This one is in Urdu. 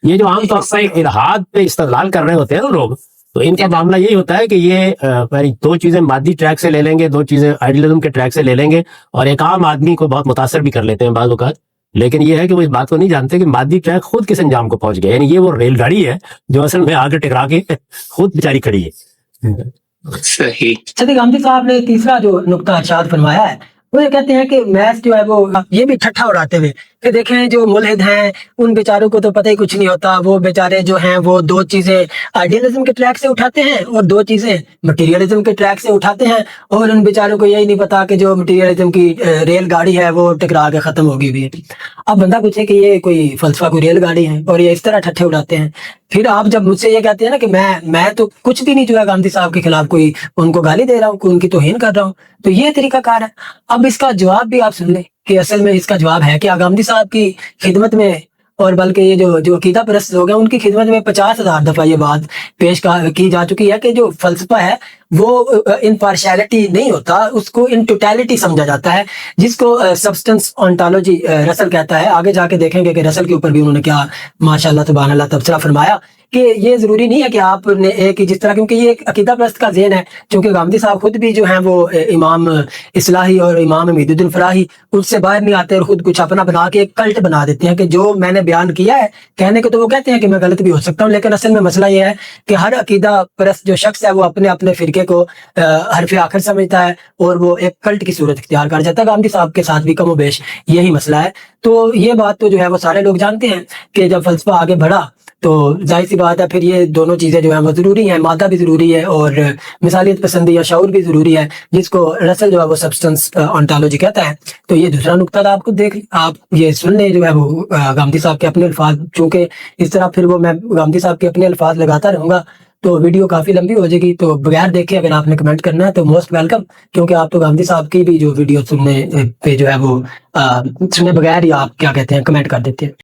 یہ جو عام طور پر الحاد پہ استدلال کر رہے ہوتے ہیں نا لوگ، تو ان کا معاملہ یہی ہوتا ہے کہ یہ دو چیزیں مادی ٹریک سے لے لیں گے، دو چیزیں آئیڈیلزم کے ٹریک سے لے لیں گے، اور ایک عام آدمی کو بہت متاثر بھی کر لیتے ہیں بعض اوقات. لیکن یہ ہے کہ وہ اس بات کو نہیں جانتے کہ مادی ٹریک خود کس انجام کو پہنچ گیا. یعنی یہ وہ ریل گاڑی ہے جو اصل میں آگے ٹکرا کے خود بیچاری کھڑی ہے. صحیح. صدیق حمدی صاحب نے تیسرا جو نقطہ ارشاد فرمایا ہے وہ یہ کہتے ہیں کہ میتھ جو ہے وہ یہ بھی ٹھٹھا اڑاتے ہوئے کہ دیکھیں جو ملحد ہیں ان بیچاروں کو تو پتہ ہی کچھ نہیں ہوتا، وہ بیچارے جو ہیں وہ دو چیزیں آئیڈیلزم کے ٹریک سے اٹھاتے ہیں اور دو چیزیں مٹیریلزم کے ٹریک سے اٹھاتے ہیں، اور ان بیچاروں کو یہی نہیں پتا کہ جو مٹیریلزم کی ریل گاڑی ہے وہ ٹکرا کے ختم ہوگی بھی. اب بندہ پوچھے کہ یہ کوئی فلسفہ کوئی ریل گاڑی ہے اور یہ اس طرح ٹھٹھے اڑاتے ہیں، پھر آپ جب مجھ سے یہ کہتے ہیں نا کہ میں تو کچھ بھی نہیں جو ہے گاندھی صاحب کے خلاف کوئی ان کو گالی دے رہا ہوں، کوئی ان کی توہین کر رہا ہوں، تو یہ طریقہ کار ہے. اب اس کا جواب بھی آپ سن لیں کہ اصل میں اس کا جواب ہے کہ گاندھی صاحب کی خدمت میں، اور بلکہ یہ جو عقیدہ پرست لوگ ہیں ان کی خدمت میں 50,000 دفعہ یہ بات پیش کی جا چکی ہے کہ جو فلسفہ ہے وہ امپارشیلٹی نہیں ہوتا، اس کو ان ٹوٹیلٹی سمجھا جاتا ہے، جس کو سبسٹنس آنٹولوجی رسل کہتا ہے. آگے جا کے دیکھیں گے کہ رسل کے اوپر بھی انہوں نے کیا ماشاءاللہ سبحان اللہ تبصرہ فرمایا کہ یہ ضروری نہیں ہے کہ آپ نے ایک ہی جس طرح، کیونکہ یہ ایک عقیدہ پرست کا ذہن ہے، چونکہ گاندھی صاحب خود بھی جو ہیں وہ امام اصلاحی اور امام حمید الدین فراہی ان سے باہر نہیں آتے اور خود کچھ اپنا بنا کے ایک کلٹ بنا دیتے ہیں کہ جو میں نے بیان کیا ہے کہنے کو تو وہ کہتے ہیں کہ میں غلط بھی ہو سکتا ہوں، لیکن اصل میں مسئلہ یہ ہے کہ ہر عقیدہ پرست جو شخص ہے وہ اپنے اپنے فرقے کو حرف آخر سمجھتا ہے اور وہ ایک کلٹ کی صورت اختیار کر جاتا ہے. گاندھی صاحب کے ساتھ بھی کم و بیش یہی مسئلہ ہے. تو یہ بات تو جو ہے وہ سارے لوگ جانتے ہیں کہ جب فلسفہ آگے بڑھا تو ظاہر سی بات ہے پھر یہ دونوں چیزیں جو ہیں وہ ضروری ہیں، مادہ بھی ضروری ہے اور مثالیت پسندی یا شعور بھی ضروری ہے، جس کو رسل جو ہے وہ سبسٹنس آنٹولوجی کہتا ہے. تو یہ دوسرا نقطہ تھا، آپ کو دیکھ آپ یہ سن لیں جو ہے وہ گاندھی صاحب کے اپنے الفاظ، چونکہ اس طرح پھر وہ میں گاندھی صاحب کے اپنے الفاظ لگاتا رہوں گا تو ویڈیو کافی لمبی ہو جائے گی. تو بغیر دیکھے اگر آپ نے کمنٹ کرنا ہے تو موسٹ ویلکم، کیونکہ آپ تو گاندھی صاحب کی بھی جو ویڈیو سننے پہ جو ہے وہ سنے بغیر ہی آپ کیا کہتے ہیں کمنٹ کر دیتے ہیں.